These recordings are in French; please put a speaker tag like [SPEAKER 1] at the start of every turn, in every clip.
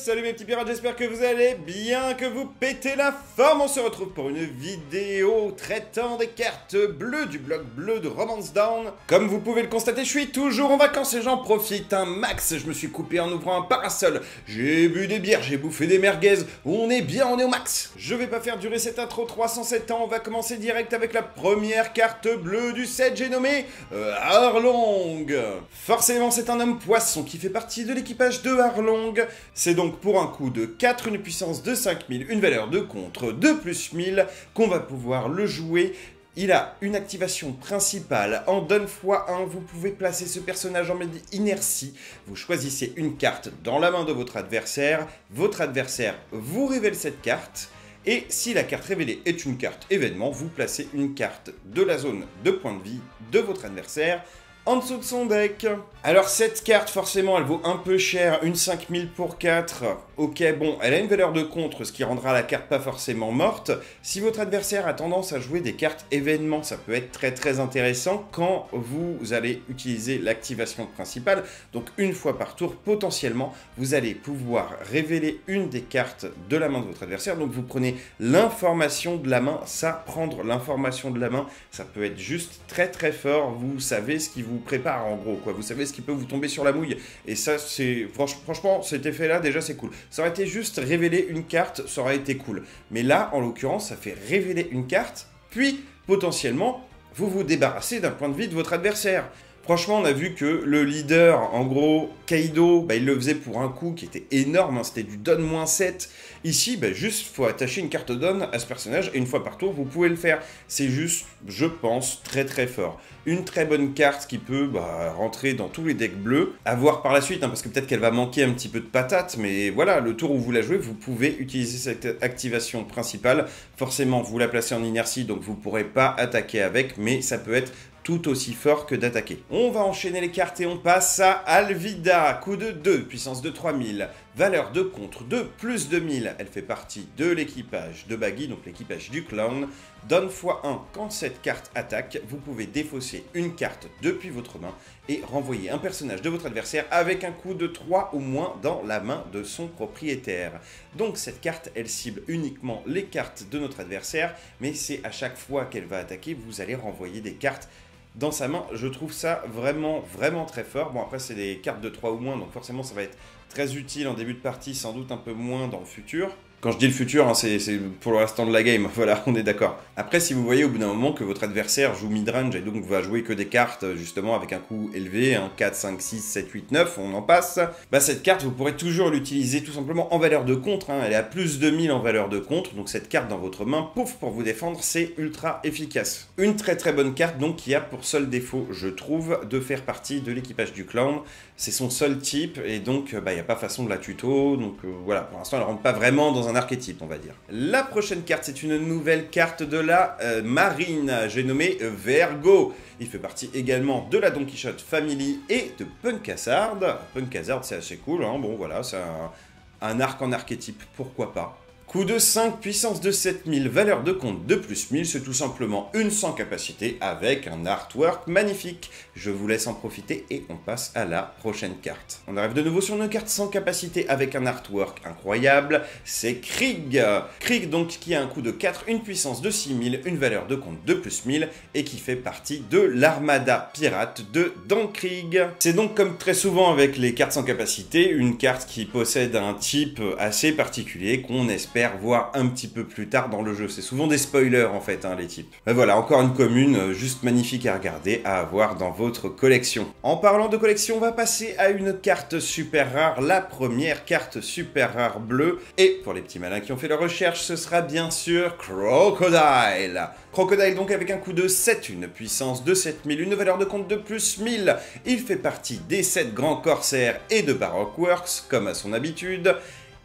[SPEAKER 1] Salut mes petits pirates, j'espère que vous allez bien, que vous pétez la forme. On se retrouve pour une vidéo traitant des cartes bleues du bloc bleu de Romance Down. Comme vous pouvez le constater, je suis toujours en vacances et j'en profite un max. Je me suis coupé en ouvrant un parasol, j'ai bu des bières, j'ai bouffé des merguez. On est bien, on est au max. Je vais pas faire durer cette intro 307 ans, on va commencer direct avec la première carte bleue du set, j'ai nommé Arlong. Forcément, c'est un homme poisson qui fait partie de l'équipage de Arlong. C'est donc pour un coût de 4, une puissance de 5000, une valeur de contre de plus 1000 qu'on va pouvoir le jouer. Il a une activation principale en donne x1, vous pouvez placer ce personnage en mode inertie. Vous choisissez une carte dans la main de votre adversaire vous révèle cette carte. Et si la carte révélée est une carte événement, vous placez une carte de la zone de points de vie de votre adversaire en dessous de son deck. Alors cette carte, forcément, elle vaut un peu cher, une 5000 pour 4. Ok, bon, elle a une valeur de contre, ce qui rendra la carte pas forcément morte. Si votre adversaire a tendance à jouer des cartes événements, ça peut être très intéressant quand vous allez utiliser l'activation principale. Donc une fois par tour, potentiellement, vous allez pouvoir révéler une des cartes de la main de votre adversaire. Donc vous prenez l'information de la main. Ça, prendre l'information de la main, ça peut être juste très fort. Vous savez ce qui vous prépare en gros, quoi. Vous savez ce qui peut vous tomber sur la mouille. Et ça, c'est franchement, cet effet-là, déjà, c'est cool. Ça aurait été juste révéler une carte, ça aurait été cool. Mais là, en l'occurrence, ça fait révéler une carte, puis, potentiellement, vous vous débarrassez d'un point de vie de votre adversaire. Franchement, on a vu que le leader, en gros, Kaido, il le faisait pour un coup qui était énorme, hein, c'était du don-7. Ici, juste, faut attacher une carte don à ce personnage, et une fois par tour, vous pouvez le faire. C'est juste, je pense, très fort. Une très bonne carte qui peut rentrer dans tous les decks bleus. À voir par la suite, hein, parce que peut-être qu'elle va manquer un petit peu de patate, mais voilà, le tour où vous la jouez, vous pouvez utiliser cette activation principale. Forcément, vous la placez en inertie, donc vous ne pourrez pas attaquer avec, mais ça peut être tout aussi fort que d'attaquer. On va enchaîner les cartes et on passe à Alvida. Coup de 2, puissance de 3000, valeur de contre de plus 2000. Elle fait partie de l'équipage de Baggy, donc l'équipage du clown. Donne x1, quand cette carte attaque, vous pouvez défausser une carte depuis votre main et renvoyer un personnage de votre adversaire avec un coup de 3 ou moins dans la main de son propriétaire. Donc cette carte, elle cible uniquement les cartes de notre adversaire, mais c'est à chaque fois qu'elle va attaquer, vous allez renvoyer des cartes dans sa main. Je trouve ça vraiment très fort. Bon, après c'est des cartes de 3 ou moins, donc forcément ça va être très utile en début de partie, sans doute un peu moins dans le futur. Quand je dis le futur, hein, c'est pour le restant de la game, voilà, on est d'accord. Après, si vous voyez au bout d'un moment que votre adversaire joue midrange et donc va jouer que des cartes, justement, avec un coût élevé, 4, 5, 6, 7, 8, 9, on en passe, cette carte, vous pourrez toujours l'utiliser tout simplement en valeur de contre, hein, elle est à plus de 1000 en valeur de contre, donc cette carte dans votre main, pouf, pour vous défendre, c'est ultra efficace. Une très bonne carte, donc, qui a pour seul défaut, je trouve, de faire partie de l'équipage du clown. C'est son seul type, et donc, il n'y a pas façon de la tuto, donc voilà, pour l'instant, elle rentre pas vraiment dans un archétype, on va dire. La prochaine carte, c'est une nouvelle carte de la marine, j'ai nommé Vergo. Il fait partie également de la Don Quichotte Family et de Punk Hazard. Punk Hazard, c'est assez cool, hein, bon voilà, c'est un arc en archétype, pourquoi pas. Coup de 5, puissance de 7000, valeur de compte de plus 1000, c'est tout simplement une sans capacité avec un artwork magnifique. Je vous laisse en profiter et on passe à la prochaine carte. On arrive de nouveau sur une carte sans capacité avec un artwork incroyable, c'est Krieg. Krieg donc qui a un coup de 4, une puissance de 6000, une valeur de compte de plus 1000 et qui fait partie de l'armada pirate de Dankrieg. C'est donc comme très souvent avec les cartes sans capacité, une carte qui possède un type assez particulier qu'on espère voir un petit peu plus tard dans le jeu. C'est souvent des spoilers en fait, hein, les types. Mais voilà, encore une commune juste magnifique à regarder, à avoir dans votre collection. En parlant de collection, on va passer à une carte super rare, la première carte super rare bleue. Et pour les petits malins qui ont fait leur recherche, ce sera bien sûr Crocodile. Crocodile donc avec un coup de 7, une puissance de 7000, une valeur de compte de plus 1000. Il fait partie des 7 grands corsaires et de Baroque Works, comme à son habitude.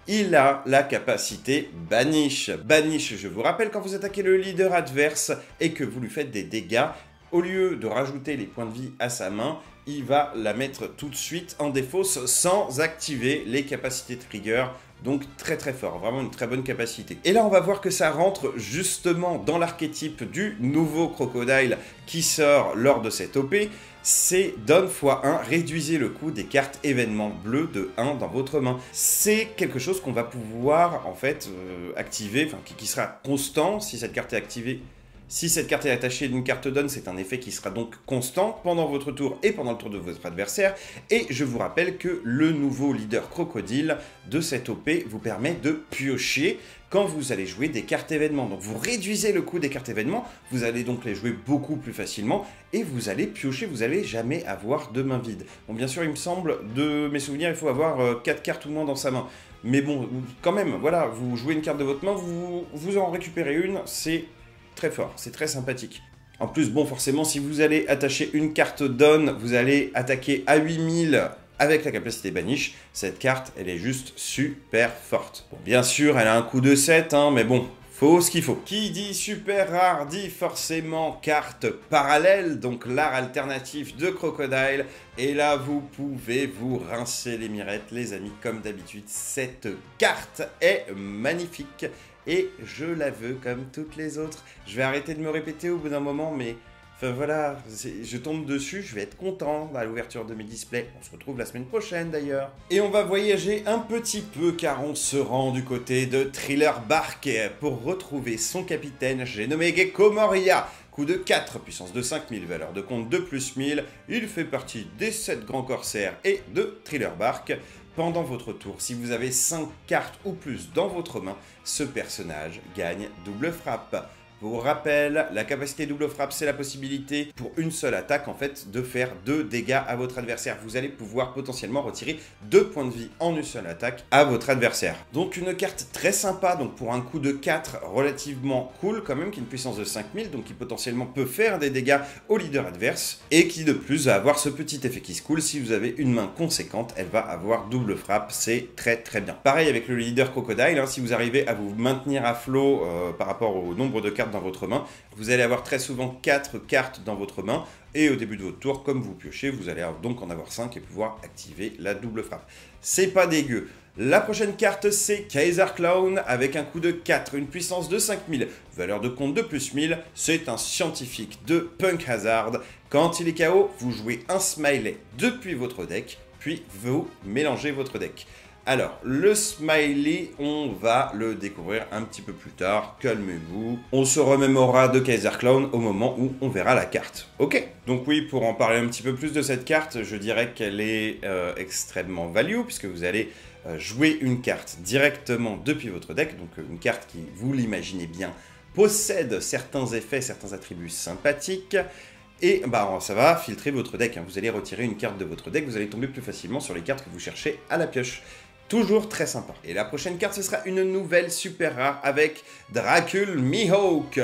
[SPEAKER 1] Il a la capacité Banish. Banish, je vous rappelle, quand vous attaquez le leader adverse et que vous lui faites des dégâts, au lieu de rajouter les points de vie à sa main, il va la mettre tout de suite en défausse sans activer les capacités de trigger. Donc très très fort, vraiment une très bonne capacité. Et là on va voir que ça rentre justement dans l'archétype du nouveau Crocodile qui sort lors de cette OP. C'est Don x1, réduisez le coût des cartes événements bleus de 1 dans votre main. C'est quelque chose qu'on va pouvoir en fait activer, enfin qui sera constant si cette carte est activée. Si cette carte est attachée d'une carte Don, c'est un effet qui sera donc constant pendant votre tour et pendant le tour de votre adversaire. Et je vous rappelle que le nouveau leader Crocodile de cette OP vous permet de piocher quand vous allez jouer des cartes événements. Donc vous réduisez le coût des cartes événements, vous allez donc les jouer beaucoup plus facilement et vous allez piocher, vous n'allez jamais avoir de main vide. Bon, bien sûr, il me semble, de mes souvenirs, il faut avoir 4 cartes ou moins dans sa main. Mais bon, quand même, voilà, vous jouez une carte de votre main, vous en récupérez une, c'est très fort, c'est très sympathique. En plus, bon, forcément, si vous allez attacher une carte Don, vous allez attaquer à 8000 avec la capacité Banish. Cette carte, elle est juste super forte. Bon, bien sûr, elle a un coût de 7, hein, mais bon, faut ce qu'il faut. Qui dit super rare dit forcément carte parallèle, donc l'art alternatif de Crocodile. Et là, vous pouvez vous rincer les mirettes, les amis, comme d'habitude. Cette carte est magnifique. Et je la veux comme toutes les autres. Je vais arrêter de me répéter au bout d'un moment, mais enfin voilà, je tombe dessus, je vais être content à l'ouverture de mes displays. On se retrouve la semaine prochaine d'ailleurs. Et on va voyager un petit peu car on se rend du côté de Thriller Bark pour retrouver son capitaine, j'ai nommé Gecko Moria. Coût de 4, puissance de 5000, valeur de compte de plus 1000. Il fait partie des 7 grands corsaires et de Thriller Bark. Pendant votre tour, si vous avez 5 cartes ou plus dans votre main, ce personnage gagne double frappe. Pour rappel, la capacité double frappe, c'est la possibilité pour une seule attaque en fait de faire 2 dégâts à votre adversaire. Vous allez pouvoir potentiellement retirer 2 points de vie en une seule attaque à votre adversaire. Donc une carte très sympa, donc pour un coût de 4 relativement cool quand même, qui a une puissance de 5000, donc qui potentiellement peut faire des dégâts au leader adverse, et qui de plus va avoir ce petit effet qui se coule. Si vous avez une main conséquente, elle va avoir double frappe, c'est très très bien. Pareil avec le leader Crocodile, hein, si vous arrivez à vous maintenir à flot par rapport au nombre de cartes dans votre main, vous allez avoir très souvent 4 cartes dans votre main et au début de votre tour, comme vous piochez, vous allez donc en avoir 5 et pouvoir activer la double frappe. C'est pas dégueu. La prochaine carte, c'est Kaiser Clown avec un coût de 4, une puissance de 5000, valeur de compte de plus 1000. C'est un scientifique de Punk Hazard. Quand il est KO, vous jouez un smiley depuis votre deck, puis vous mélangez votre deck. Alors, le smiley, on va le découvrir un petit peu plus tard. Calmez-vous. On se remémorera de Kaiser Clown au moment où on verra la carte. Ok. Donc oui, pour en parler un petit peu plus de cette carte, je dirais qu'elle est extrêmement value, puisque vous allez jouer une carte directement depuis votre deck. Donc une carte qui, vous l'imaginez bien, possède certains effets, certains attributs sympathiques. Et bah, ça va filtrer votre deck. Vous allez retirer une carte de votre deck, vous allez tomber plus facilement sur les cartes que vous cherchez à la pioche. Toujours très sympa. Et la prochaine carte, ce sera une nouvelle super rare avec Dracul Mihawk.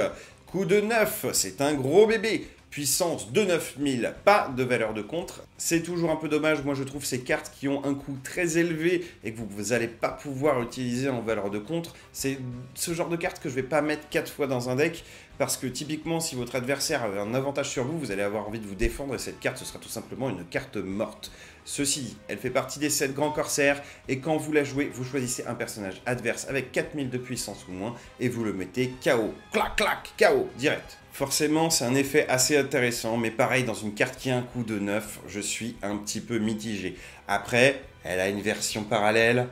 [SPEAKER 1] Coût de 9, c'est un gros bébé. Puissance de 9000, pas de valeur de contre. C'est toujours un peu dommage, moi je trouve ces cartes qui ont un coût très élevé et que vous n'allez pas pouvoir utiliser en valeur de contre. C'est ce genre de carte que je ne vais pas mettre 4 fois dans un deck parce que typiquement si votre adversaire a un avantage sur vous, vous allez avoir envie de vous défendre et cette carte ce sera tout simplement une carte morte. Ceci dit, elle fait partie des 7 grands corsaires et quand vous la jouez, vous choisissez un personnage adverse avec 4000 de puissance ou moins et vous le mettez KO. Clac clac, KO, direct. Forcément, c'est un effet assez intéressant, mais pareil, dans une carte qui a un coût de 9, je suis un petit peu mitigé. Après, elle a une version parallèle,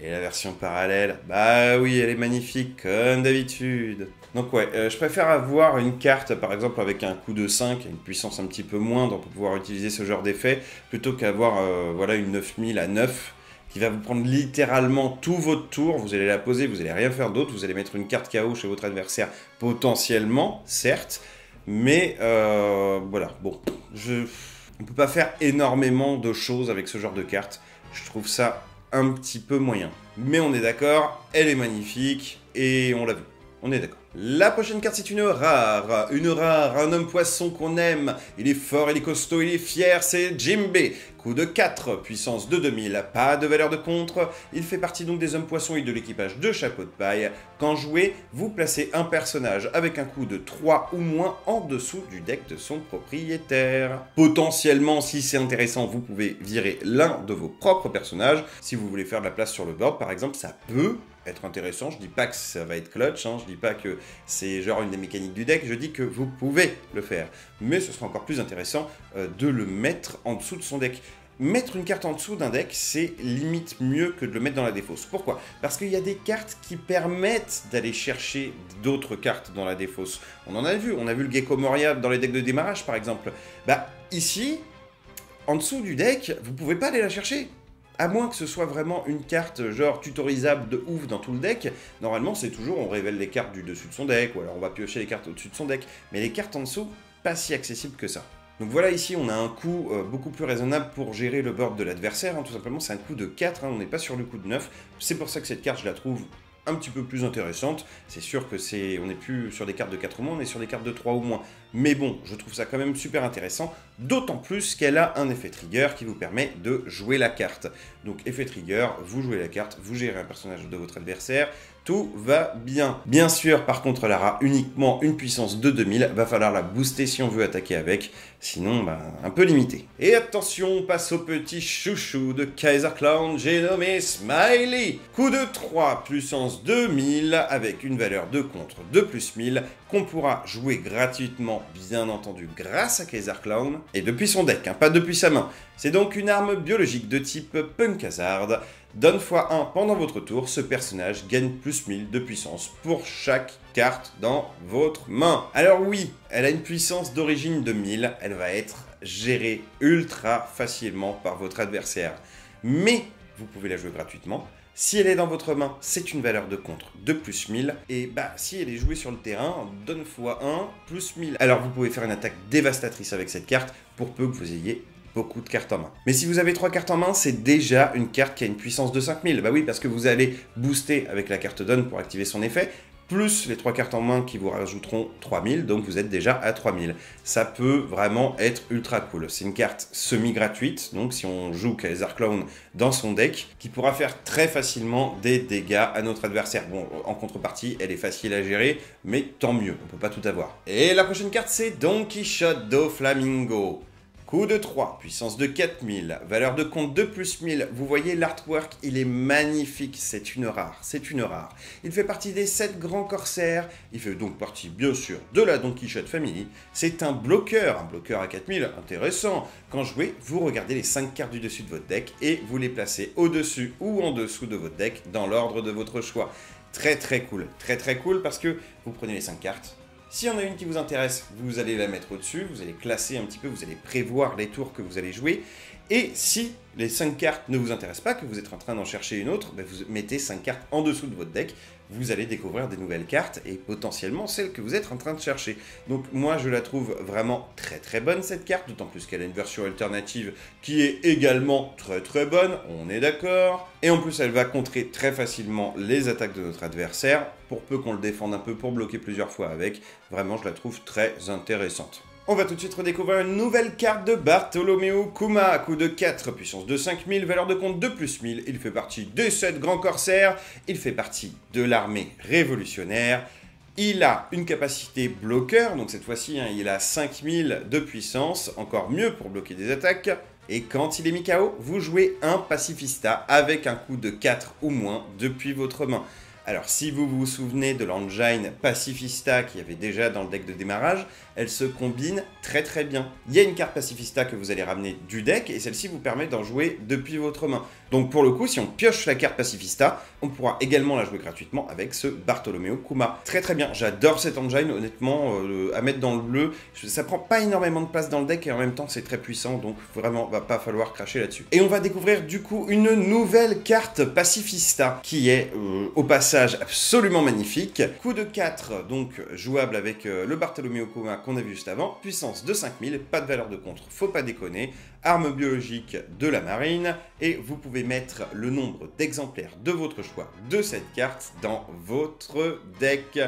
[SPEAKER 1] et la version parallèle, bah oui, elle est magnifique, comme d'habitude. Donc ouais, je préfère avoir une carte, par exemple, avec un coût de 5, une puissance un petit peu moindre pour pouvoir utiliser ce genre d'effet, plutôt qu'avoir voilà, une 9000 à 9, qui va vous prendre littéralement tout votre tour, vous allez la poser, vous n'allez rien faire d'autre, vous allez mettre une carte KO chez votre adversaire, potentiellement, certes, mais voilà, bon, on ne peut pas faire énormément de choses avec ce genre de carte, je trouve ça un petit peu moyen. Mais on est d'accord, elle est magnifique, et on l'a vu, on est d'accord. La prochaine carte, c'est une rare, un homme poisson qu'on aime. Il est fort, il est costaud, il est fier, c'est Jimbe. Coup de 4, puissance de 2000, pas de valeur de contre. Il fait partie donc des hommes poissons et de l'équipage de Chapeau de Paille. Quand joué, vous placez un personnage avec un coup de 3 ou moins en dessous du deck de son propriétaire. Potentiellement, si c'est intéressant, vous pouvez virer l'un de vos propres personnages. Si vous voulez faire de la place sur le board, par exemple, ça peut être intéressant. Je dis pas que ça va être clutch, je dis pas que c'est genre une des mécaniques du deck, je dis que vous pouvez le faire. Mais ce sera encore plus intéressant de le mettre en dessous de son deck. Mettre une carte en dessous d'un deck, c'est limite mieux que de le mettre dans la défausse. Pourquoi? Parce qu'il y a des cartes qui permettent d'aller chercher d'autres cartes dans la défausse. On en a vu, on a vu le Gecko Moria dans les decks de démarrage par exemple. Bah ici, en dessous du deck, vous pouvez pas aller la chercher. À moins que ce soit vraiment une carte genre tutorisable de ouf dans tout le deck, normalement c'est toujours on révèle les cartes du dessus de son deck, ou alors on va piocher les cartes au-dessus de son deck, mais les cartes en dessous, pas si accessibles que ça. Donc voilà, ici on a un coût beaucoup plus raisonnable pour gérer le board de l'adversaire, tout simplement c'est un coût de 4, on n'est pas sur le coût de 9, c'est pour ça que cette carte je la trouve un petit peu plus intéressante. C'est sûr que on n'est plus sur des cartes de 4 ou moins, on est sur des cartes de 3 ou moins. Mais bon, je trouve ça quand même super intéressant, d'autant plus qu'elle a un effet trigger qui vous permet de jouer la carte. Donc effet trigger, vous jouez la carte, vous gérez un personnage de votre adversaire, tout va bien. Bien sûr, par contre, elle aura uniquement une puissance de 2000, va falloir la booster si on veut attaquer avec, sinon, un peu limité. Et attention, on passe au petit chouchou de Kaiser Clown, j'ai nommé Smiley. Coup de 3, puissance 2000, avec une valeur de contre de plus 1000, qu'on pourra jouer gratuitement, bien entendu, grâce à Kaiser Clown, et depuis son deck, pas depuis sa main. C'est donc une arme biologique de type Punk Hazard. Donne x1 pendant votre tour, ce personnage gagne plus 1000 de puissance pour chaque carte dans votre main. Alors oui, elle a une puissance d'origine de 1000, elle va être gérée ultra facilement par votre adversaire. Mais vous pouvez la jouer gratuitement. Si elle est dans votre main, c'est une valeur de contre de plus 1000. Et si elle est jouée sur le terrain, donne x1 plus 1000. Alors vous pouvez faire une attaque dévastatrice avec cette carte pour peu que vous ayez beaucoup de cartes en main. Mais si vous avez 3 cartes en main, c'est déjà une carte qui a une puissance de 5000. Bah oui, parce que vous allez booster avec la carte donne pour activer son effet, plus les 3 cartes en main qui vous rajouteront 3000, donc vous êtes déjà à 3000. Ça peut vraiment être ultra cool. C'est une carte semi-gratuite, donc si on joue Kaiser Clown dans son deck, qui pourra faire très facilement des dégâts à notre adversaire. Bon, en contrepartie, elle est facile à gérer, mais tant mieux, on peut pas tout avoir. Et la prochaine carte, c'est Don Quichotte do Flamingo. Coup de 3, puissance de 4000, valeur de compte de plus 1000. Vous voyez l'artwork, il est magnifique, c'est une rare, c'est une rare. Il fait partie des 7 grands corsaires, il fait donc partie bien sûr de la Don Quichotte Family. C'est un bloqueur à 4000, intéressant. Quand jouez, vous regardez les 5 cartes du dessus de votre deck et vous les placez au-dessus ou en dessous de votre deck dans l'ordre de votre choix. Très cool parce que vous prenez les 5 cartes. S'il y en a une qui vous intéresse, vous allez la mettre au-dessus, vous allez classer un petit peu, vous allez prévoir les tours que vous allez jouer. Et si les 5 cartes ne vous intéressent pas, que vous êtes en train d'en chercher une autre, vous mettez 5 cartes en dessous de votre deck, vous allez découvrir des nouvelles cartes et potentiellement celles que vous êtes en train de chercher. Donc moi je la trouve vraiment très bonne cette carte, d'autant plus qu'elle a une version alternative qui est également très bonne, on est d'accord. Et en plus elle va contrer très facilement les attaques de notre adversaire, pour peu qu'on le défende un peu pour bloquer plusieurs fois avec. Vraiment je la trouve très intéressante. On va tout de suite redécouvrir une nouvelle carte de Bartholomew Kuma, coup de 4, puissance de 5000, valeur de compte de plus 1000. Il fait partie des 7 grands corsaires, il fait partie de l'armée révolutionnaire. Il a une capacité bloqueur, donc cette fois-ci, il a 5000 de puissance, encore mieux pour bloquer des attaques. Et quand il est mis KO, vous jouez un pacifista avec un coup de 4 ou moins depuis votre main. Alors, si vous vous souvenez de l'engine Pacifista qu'il y avait déjà dans le deck de démarrage, elle se combine très bien. Il y a une carte Pacifista que vous allez ramener du deck et celle-ci vous permet d'en jouer depuis votre main. Donc pour le coup, si on pioche la carte Pacifista, on pourra également la jouer gratuitement avec ce Bartholomew Kuma. Très bien, j'adore cet engine, honnêtement, à mettre dans le bleu. Ça prend pas énormément de place dans le deck et en même temps c'est très puissant, donc vraiment va pas falloir cracher là-dessus. Et on va découvrir du coup une nouvelle carte Pacifista qui est au passé passage absolument magnifique. Coup de 4, donc jouable avec le Bartholomew Kuma qu'on a vu juste avant. Puissance de 5000, pas de valeur de contre, faut pas déconner. Arme biologique de la marine. Et vous pouvez mettre le nombre d'exemplaires de votre choix de cette carte dans votre deck.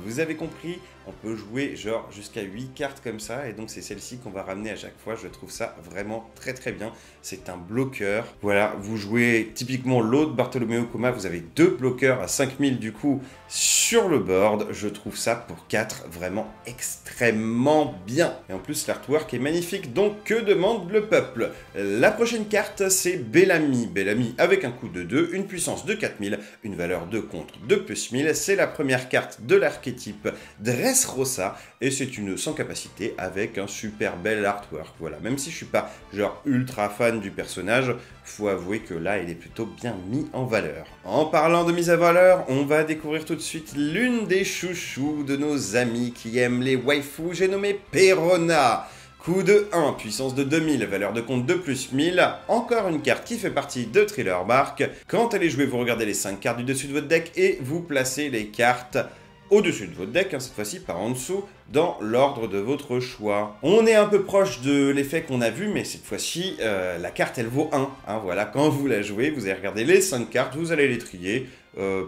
[SPEAKER 1] Vous avez compris, on peut jouer genre jusqu'à 8 cartes comme ça. Et donc c'est celle-ci qu'on va ramener à chaque fois. Je trouve ça vraiment très très bien. C'est un bloqueur. Voilà, vous jouez typiquement l'autre Bartholomew Kuma. Vous avez 2 bloqueurs à 5000 du coup sur le board. Je trouve ça pour 4 vraiment extrêmement bien. Et en plus l'artwork est magnifique. Donc que demande le peuple? La prochaine carte c'est Bellamy. Bellamy avec un coût de 2, une puissance de 4000, une valeur de contre de plus 1000. C'est la première carte de l'archétype Dressrosa. Et c'est une sans capacité avec un super bel artwork. Voilà, même si je suis pas genre ultra fan du personnage, faut avouer que là il est plutôt bien mis en valeur. En parlant de mise en valeur, on va découvrir tout de suite l'une des chouchous de nos amis qui aiment les waifus, j'ai nommé Perona. Coup de 1, puissance de 2000, valeur de compte de plus 1000. Encore une carte qui fait partie de Thriller Bark. Quand elle est jouée, vous regardez les 5 cartes du dessus de votre deck et vous placez les cartes au-dessus de votre deck, cette fois-ci par en dessous, dans l'ordre de votre choix. On est un peu proche de l'effet qu'on a vu, mais cette fois-ci, la carte, elle vaut 1. Hein, voilà, quand vous la jouez, vous allez regarder les 5 cartes, vous allez les trier.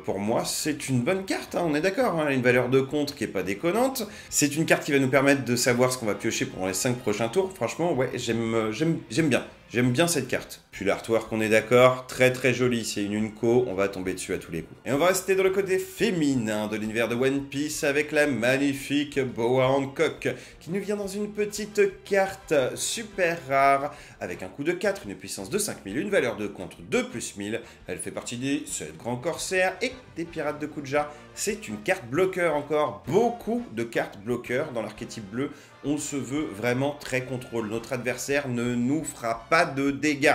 [SPEAKER 1] Pour moi, c'est une bonne carte, hein, on est d'accord, hein, elle a une valeur de contre qui est pas déconnante. C'est une carte qui va nous permettre de savoir ce qu'on va piocher pendant les 5 prochains tours. Franchement, ouais, j'aime bien. J'aime bien cette carte. Puis l'artwork, on est d'accord, très très joli. C'est une Unco, on va tomber dessus à tous les coups. Et on va rester dans le côté féminin de l'univers de One Piece avec la magnifique Boa Hancock qui nous vient dans une petite carte super rare avec un coût de 4, une puissance de 5000, une valeur de contre de plus 1000. Elle fait partie des 7 grands corsaires et des pirates de Kuja. C'est une carte bloqueur encore. Beaucoup de cartes bloqueurs dans l'archétype bleu. On se veut vraiment très contrôle. Notre adversaire ne nous fera pas de dégâts.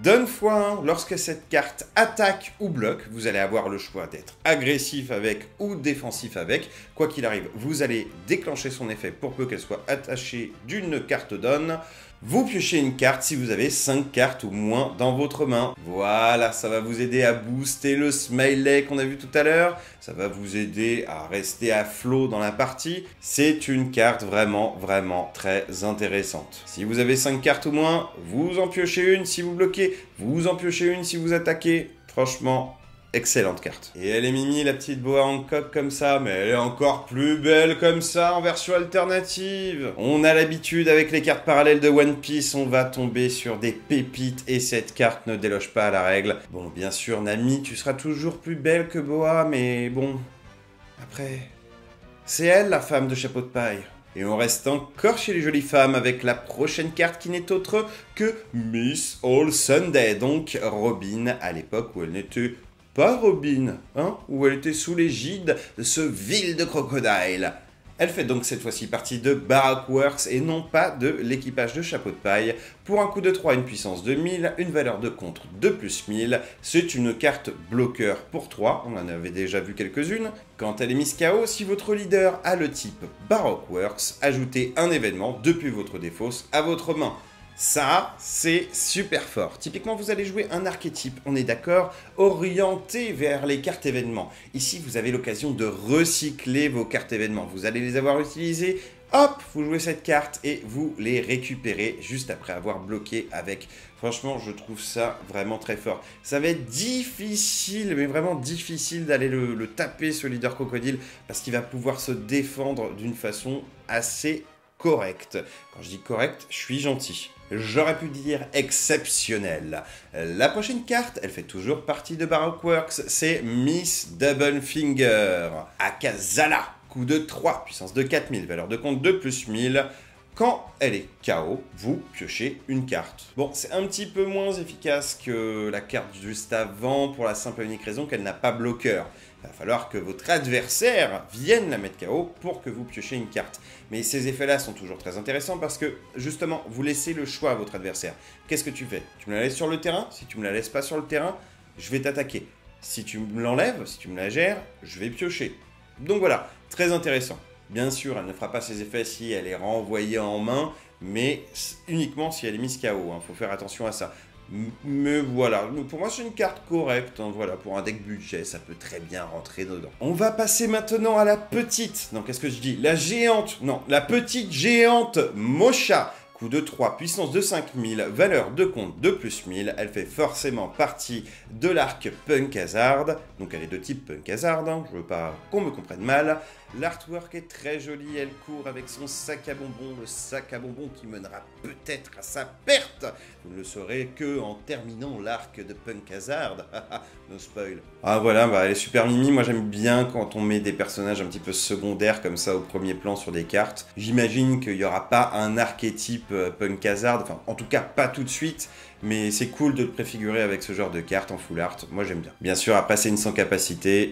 [SPEAKER 1] Donne x1, lorsque cette carte attaque ou bloque, vous allez avoir le choix d'être agressif avec ou défensif avec. Quoi qu'il arrive, vous allez déclencher son effet pour peu qu'elle soit attachée d'une carte donne. Vous piochez une carte si vous avez 5 cartes ou moins dans votre main. Voilà, ça va vous aider à booster le smiley qu'on a vu tout à l'heure. Ça va vous aider à rester à flot dans la partie. C'est une carte vraiment très intéressante. Si vous avez 5 cartes ou moins, vous en piochez une si vous bloquez. Vous en piochez une si vous attaquez. Franchement, excellente carte. Et elle est mimi, la petite Boa Hancock comme ça, mais elle est encore plus belle comme ça en version alternative. On a l'habitude avec les cartes parallèles de One Piece, on va tomber sur des pépites et cette carte ne déloge pas à la règle. Bon, bien sûr, Nami, tu seras toujours plus belle que Boa, mais bon, après, c'est elle la femme de Chapeau de Paille. Et on reste encore chez les jolies femmes avec la prochaine carte qui n'est autre que Miss All Sunday, donc Robin à l'époque où elle n'était pas Robin, hein, où elle était sous l'égide de ce vil de crocodile. Elle fait donc cette fois-ci partie de Baroque Works et non pas de l'équipage de Chapeau de Paille. Pour un coup de 3, une puissance de 1000, une valeur de contre de plus 1000. C'est une carte bloqueur pour 3, on en avait déjà vu quelques-unes. Quand elle est mise KO, si votre leader a le type Baroque Works, ajoutez un événement depuis votre défausse à votre main. Ça, c'est super fort. Typiquement, vous allez jouer un archétype, on est d'accord, orienté vers les cartes événements. Ici, vous avez l'occasion de recycler vos cartes événements. Vous allez les avoir utilisées, hop, vous jouez cette carte et vous les récupérez juste après avoir bloqué avec. Franchement, je trouve ça vraiment très fort. Ça va être difficile, mais vraiment difficile d'aller le taper, ce leader crocodile, parce qu'il va pouvoir se défendre d'une façon assez correcte. Quand je dis correct, je suis gentil. J'aurais pu dire exceptionnel. La prochaine carte, elle fait toujours partie de Baroque Works, c'est Miss Double Finger. Akazala, coup de 3, puissance de 4000, valeur de compte de plus 1000. Quand elle est KO, vous piochez une carte. Bon, c'est un petit peu moins efficace que la carte juste avant pour la simple et unique raison qu'elle n'a pas bloqueur. Il va falloir que votre adversaire vienne la mettre KO pour que vous piochez une carte. Mais ces effets-là sont toujours très intéressants parce que, justement, vous laissez le choix à votre adversaire. Qu'est-ce que tu fais? Tu me la laisses sur le terrain? Si tu me la laisses pas sur le terrain, je vais t'attaquer. Si tu me l'enlèves, si tu me la gères, je vais piocher. Donc voilà, très intéressant. Bien sûr, elle ne fera pas ses effets si elle est renvoyée en main, mais uniquement si elle est mise KO. Faut faire attention à ça. Mais voilà, pour moi c'est une carte correcte, hein, voilà, pour un deck budget, ça peut très bien rentrer dedans. On va passer maintenant à la petite, non qu'est-ce que je dis, la géante, non, la petite géante Mocha. Coût de 3, puissance de 5000, valeur de compte de plus 1000, elle fait forcément partie de l'arc Punk Hazard, donc elle est de type Punk Hazard, hein, je veux pas qu'on me comprenne mal. L'artwork est très joli, elle court avec son sac à bonbons, le sac à bonbons qui mènera peut-être à sa perte. Vous ne le saurez que en terminant l'arc de Punk Hazard, no spoil. Ah voilà, bah, elle est super mimi, moi j'aime bien quand on met des personnages un petit peu secondaires comme ça au premier plan sur des cartes. J'imagine qu'il n'y aura pas un archétype Punk Hazard, enfin en tout cas pas tout de suite, mais c'est cool de le préfigurer avec ce genre de carte en full art, moi j'aime bien. Bien sûr, après c'est une sans capacité,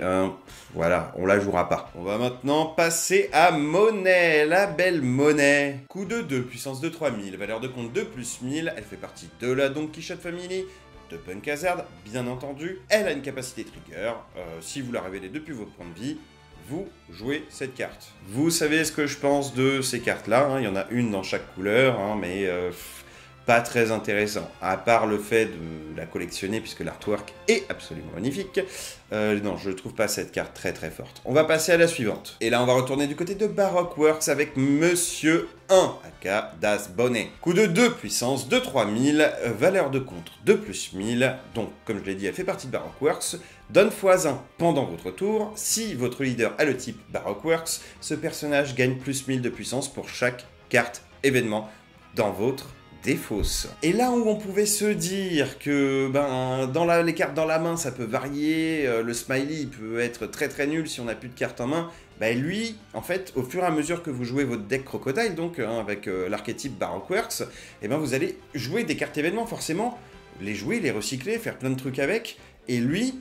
[SPEAKER 1] voilà, on la jouera pas. On va maintenant passer à Monnaie, la belle Monnaie. Coût de 2, puissance de 3000, valeur de compte de plus 1000, elle fait partie de la Don Quichotte Family, de Punk Hazard, bien entendu. Elle a une capacité trigger, si vous la révélez depuis votre point de vie, vous jouez cette carte. Vous savez ce que je pense de ces cartes-là, hein, il y en a une dans chaque couleur, hein, mais pas très intéressant, à part le fait de la collectionner, puisque l'artwork est absolument magnifique. Non, je ne trouve pas cette carte très très forte. On va passer à la suivante. Et là, on va retourner du côté de Baroque Works avec Monsieur 1, aka Das Bonnet. Coût de 2, puissance de 3000, valeur de contre de plus 1000. Donc, comme je l'ai dit, elle fait partie de Baroque Works. Donne x1 pendant votre tour. Si votre leader a le type Baroque Works, ce personnage gagne plus 1000 de puissance pour chaque carte événement dans votre défausse. Et là où on pouvait se dire que les cartes dans la main ça peut varier, le smiley peut être très très nul si on n'a plus de cartes en main, lui en fait au fur et à mesure que vous jouez votre deck Crocodile donc avec l'archétype Baroque Works, vous allez jouer des cartes événements forcément, les jouer, les recycler, faire plein de trucs avec, et lui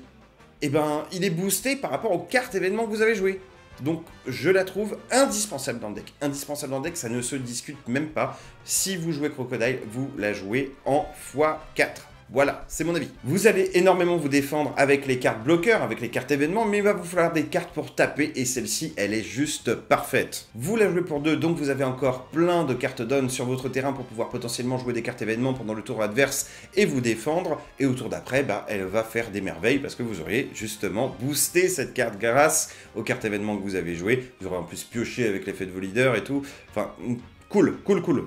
[SPEAKER 1] il est boosté par rapport aux cartes événements que vous avez jouées. Donc, je la trouve indispensable dans le deck. Indispensable dans le deck, ça ne se discute même pas. Si vous jouez Crocodile, vous la jouez en x4. Voilà, c'est mon avis. Vous allez énormément vous défendre avec les cartes bloqueurs, avec les cartes événements, mais il va vous falloir des cartes pour taper, et celle-ci, elle est juste parfaite. Vous la jouez pour 2, donc vous avez encore plein de cartes down sur votre terrain pour pouvoir potentiellement jouer des cartes événements pendant le tour adverse et vous défendre, et au tour d'après, elle va faire des merveilles, parce que vous aurez justement boosté cette carte grâce aux cartes événements que vous avez jouées. Vous aurez en plus pioché avec l'effet de vos leaders et tout. Enfin, cool.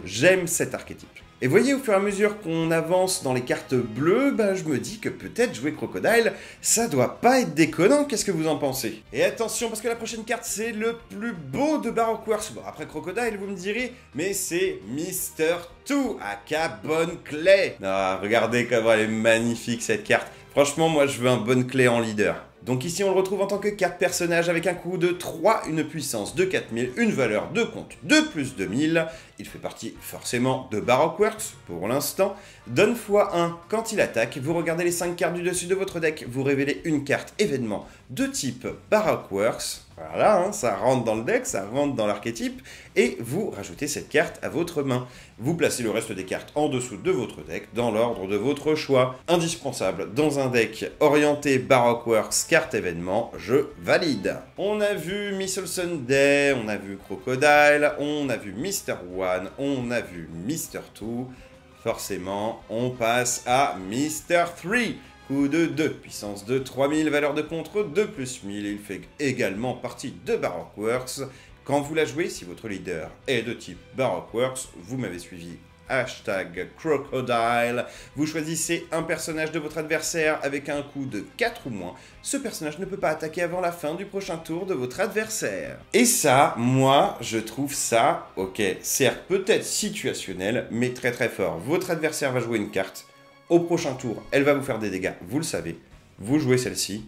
[SPEAKER 1] J'aime cet archétype. Et voyez, au fur et à mesure qu'on avance dans les cartes bleues, je me dis que peut-être jouer Crocodile, ça doit pas être déconnant, qu'est-ce que vous en pensez? Et attention, parce que la prochaine carte, c'est le plus beau de Baroque Works. Bon, après Crocodile, vous me direz, mais c'est Mr. 2, aka Bonne Clé. Ah, regardez comment elle est magnifique, cette carte. Franchement, moi, je veux un Bonne Clé en leader. Donc ici, on le retrouve en tant que carte personnage avec un coût de 3, une puissance de 4000, une valeur de compte de plus 2000. Il fait partie forcément de Baroque Works pour l'instant. Donne x1 quand il attaque. Vous regardez les 5 cartes du dessus de votre deck. Vous révélez une carte événement de type Baroque Works. Voilà, ça rentre dans le deck, ça rentre dans l'archétype. Et vous rajoutez cette carte à votre main. Vous placez le reste des cartes en dessous de votre deck dans l'ordre de votre choix. Indispensable dans un deck orienté Baroque Works, carte événement, je valide. On a vu Missile Sunday, on a vu Crocodile, on a vu Mr. 1, on a vu Mr. 2. Forcément, on passe à Mr. 3. Coût de 2, puissance de 3000, valeur de contre de plus 1000. Il fait également partie de Baroque Works. Quand vous la jouez, si votre leader est de type Baroque Works, vous m'avez suivi, hashtag Crocodile, vous choisissez un personnage de votre adversaire avec un coût de 4 ou moins. Ce personnage ne peut pas attaquer avant la fin du prochain tour de votre adversaire. Et ça, moi, je trouve ça, ok, certes peut-être situationnel, mais très très fort. Votre adversaire va jouer une carte. Au prochain tour, elle va vous faire des dégâts, vous le savez. Vous jouez celle-ci,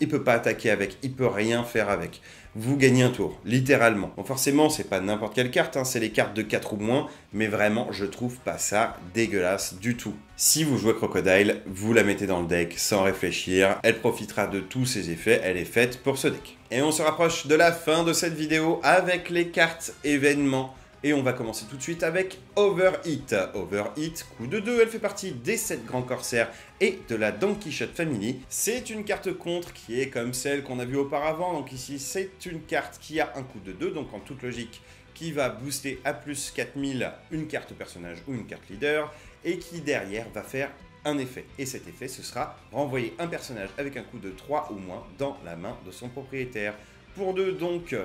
[SPEAKER 1] il ne peut pas attaquer avec, il ne peut rien faire avec. Vous gagnez un tour, littéralement. Bon, forcément, c'est pas n'importe quelle carte, c'est les cartes de 4 ou moins, mais vraiment, je trouve pas ça dégueulasse du tout. Si vous jouez Crocodile, vous la mettez dans le deck sans réfléchir, elle profitera de tous ses effets, elle est faite pour ce deck. Et on se rapproche de la fin de cette vidéo avec les cartes événements. Et on va commencer tout de suite avec Overheat. Overheat, coût de 2, elle fait partie des 7 grands corsaires et de la Don Quichotte Family. C'est une carte contre qui est comme celle qu'on a vue auparavant. Donc ici, c'est une carte qui a un coût de 2, donc en toute logique, qui va booster à plus 4000 une carte personnage ou une carte leader, et qui derrière va faire un effet. Et cet effet, ce sera renvoyer un personnage avec un coût de 3 ou moins dans la main de son propriétaire. Pour 2 donc,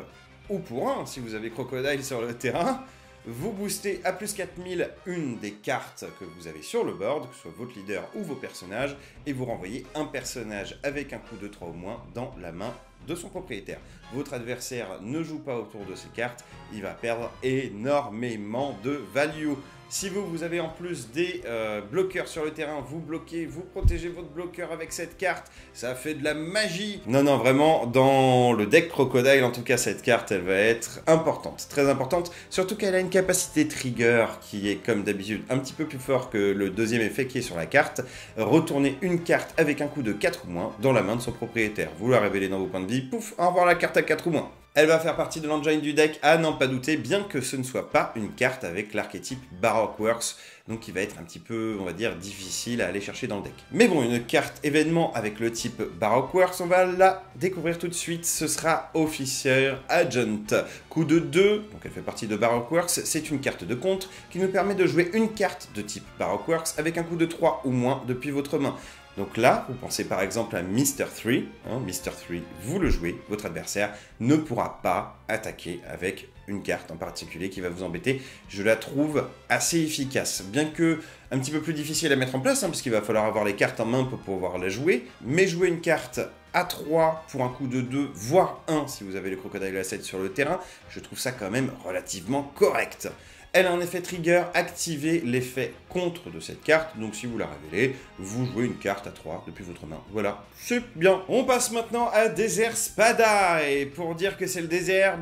[SPEAKER 1] ou pour 1 si vous avez Crocodile sur le terrain, vous boostez à plus 4000 une des cartes que vous avez sur le board, que ce soit votre leader ou vos personnages, et vous renvoyez un personnage avec un coût de 3 ou moins dans la main de son propriétaire. Votre adversaire ne joue pas autour de ces cartes, il va perdre énormément de value. Si vous avez en plus des bloqueurs sur le terrain, vous bloquez, vous protégez votre bloqueur avec cette carte, ça fait de la magie. Non, vraiment, dans le deck Crocodile, en tout cas, cette carte, elle va être importante, très importante, surtout qu'elle a une capacité trigger qui est, comme d'habitude, un petit peu plus fort que le deuxième effet qui est sur la carte. Retournez une carte avec un coût de 4 ou moins dans la main de son propriétaire. Vous la révélez dans vos points de vie, pouf, au revoir la carte à 4 ou moins. Elle va faire partie de l'engine du deck, à n'en pas douter, bien que ce ne soit pas une carte avec l'archétype Baroque Works, donc qui va être un petit peu, on va dire, difficile à aller chercher dans le deck. Mais bon, une carte événement avec le type Baroque Works, on va la découvrir tout de suite, ce sera Officer Agent. Coût de 2, donc elle fait partie de Baroque Works, c'est une carte de contre qui nous permet de jouer une carte de type Baroque Works avec un coût de 3 ou moins depuis votre main. Donc là, vous pensez par exemple à Mr. 3, Mr. 3, vous le jouez, votre adversaire ne pourra pas attaquer avec une carte en particulier qui va vous embêter. Je la trouve assez efficace, bien que un petit peu plus difficile à mettre en place, parce qu'il va falloir avoir les cartes en main pour pouvoir la jouer, mais jouer une carte à 3 pour un coût de 2, voire 1 si vous avez le Crocodile Asset sur le terrain, je trouve ça quand même relativement correct. Elle a un effet trigger, activez l'effet contre de cette carte, donc si vous la révélez, vous jouez une carte à 3 depuis votre main. Voilà, c'est bien. On passe maintenant à Desert Spada, et pour dire que c'est le désert,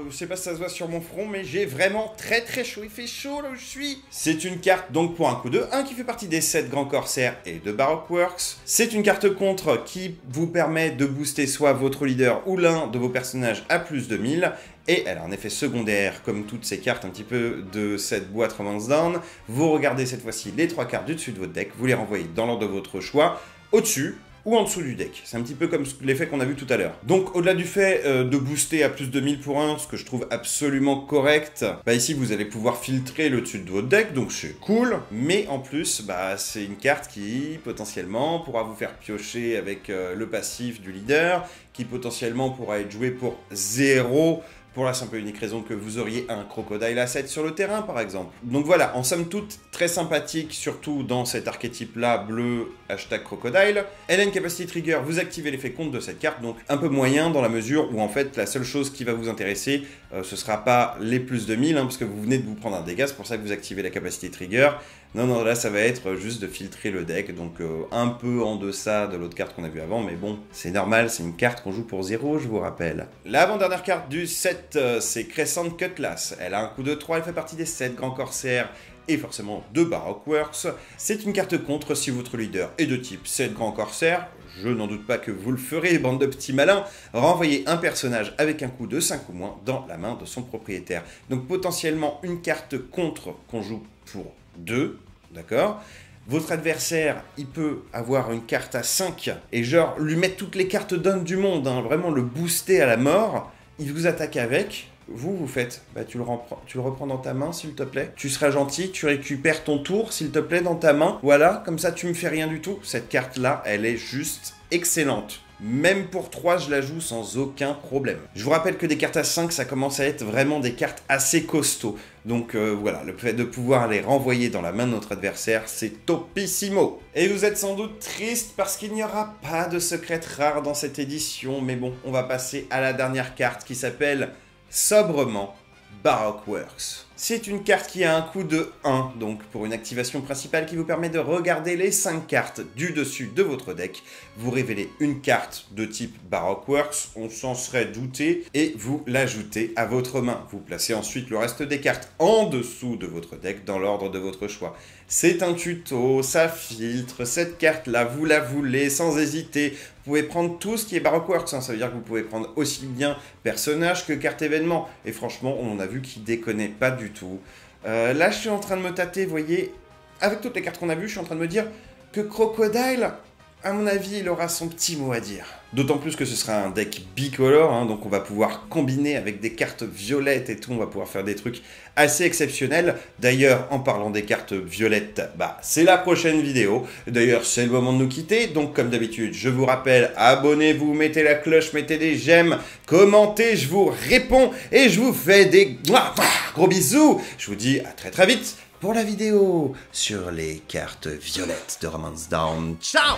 [SPEAKER 1] je sais pas si ça se voit sur mon front, mais j'ai vraiment très chaud, il fait chaud là où je suis. C'est une carte donc pour un coût de 1 qui fait partie des 7 grands corsaires et de Baroque Works. C'est une carte contre qui vous permet de booster soit votre leader ou l'un de vos personnages à plus de 1000, et elle a un effet secondaire, comme toutes ces cartes un petit peu de cette boîte Romance Down. Vous regardez cette fois-ci les 3 cartes du dessus de votre deck, vous les renvoyez dans l'ordre de votre choix, au-dessus ou en dessous du deck. C'est un petit peu comme l'effet qu'on a vu tout à l'heure. Donc au-delà du fait de booster à plus de 1000 pour 1, ce que je trouve absolument correct, ici vous allez pouvoir filtrer le dessus de votre deck, donc c'est cool, mais en plus c'est une carte qui potentiellement pourra vous faire piocher avec le passif du leader, qui potentiellement pourra être joué pour 0, pour la simple et unique raison que vous auriez un Crocodile Asset sur le terrain, par exemple. Donc voilà, en somme toute, très sympathique, surtout dans cet archétype-là, bleu, #Crocodile. Elle a une capacité trigger, vous activez l'effet contre de cette carte, donc un peu moyen dans la mesure où en fait, la seule chose qui va vous intéresser, ce sera pas les plus de 1000, parce que vous venez de vous prendre un dégât, c'est pour ça que vous activez la capacité trigger. Non, là ça va être juste de filtrer le deck, donc un peu en deçà de l'autre carte qu'on a vu avant, mais bon, c'est normal, c'est une carte qu'on joue pour 0, je vous rappelle. L'avant-dernière carte du set, c'est Crescent Cutlass. Elle a un coût de 3, elle fait partie des 7 grands corsaires, et forcément de Baroque Works. C'est une carte contre si votre leader est de type 7 grands corsaires. Je n'en doute pas que vous le ferez, bande de petits malins. Renvoyez un personnage avec un coût de 5 ou moins dans la main de son propriétaire. Donc potentiellement une carte contre qu'on joue pour 2, d'accord ? Votre adversaire, il peut avoir une carte à 5 et genre lui mettre toutes les cartes down du monde, vraiment le booster à la mort. Il vous attaque avec, vous faites, tu le reprends dans ta main s'il te plaît. Tu seras gentil, tu récupères ton tour s'il te plaît dans ta main. Voilà, comme ça tu me fais rien du tout. Cette carte-là, elle est juste excellente. Même pour 3, je la joue sans aucun problème. Je vous rappelle que des cartes à 5, ça commence à être vraiment des cartes assez costauds. Donc voilà, le fait de pouvoir les renvoyer dans la main de notre adversaire, c'est topissimo. Et vous êtes sans doute triste parce qu'il n'y aura pas de secret rare dans cette édition. Mais bon, on va passer à la dernière carte qui s'appelle sobrement Baroque Works. C'est une carte qui a un coût de 1, donc pour une activation principale qui vous permet de regarder les 5 cartes du dessus de votre deck. Vous révélez une carte de type Baroque Works, on s'en serait douté, et vous l'ajoutez à votre main. Vous placez ensuite le reste des cartes en dessous de votre deck dans l'ordre de votre choix. C'est un tuto, ça filtre, cette carte-là, vous la voulez sans hésiter. Vous pouvez prendre tout ce qui est Baroque Works, ça veut dire que vous pouvez prendre aussi bien personnage que carte événement. Et franchement, on en a vu qui déconnaient pas du tout. Là, je suis en train de me tâter, vous voyez, avec toutes les cartes qu'on a vues, je suis en train de me dire que Crocodile, à mon avis, il aura son petit mot à dire. D'autant plus que ce sera un deck bicolore, hein, donc on va pouvoir combiner avec des cartes violettes et tout, on va pouvoir faire des trucs assez exceptionnels. D'ailleurs, en parlant des cartes violettes, c'est la prochaine vidéo. D'ailleurs, c'est le moment de nous quitter, donc comme d'habitude, je vous rappelle, abonnez-vous, mettez la cloche, mettez des j'aime, commentez, je vous réponds et je vous fais des gros bisous. Je vous dis à très vite pour la vidéo sur les cartes violettes de Romance Down. Ciao!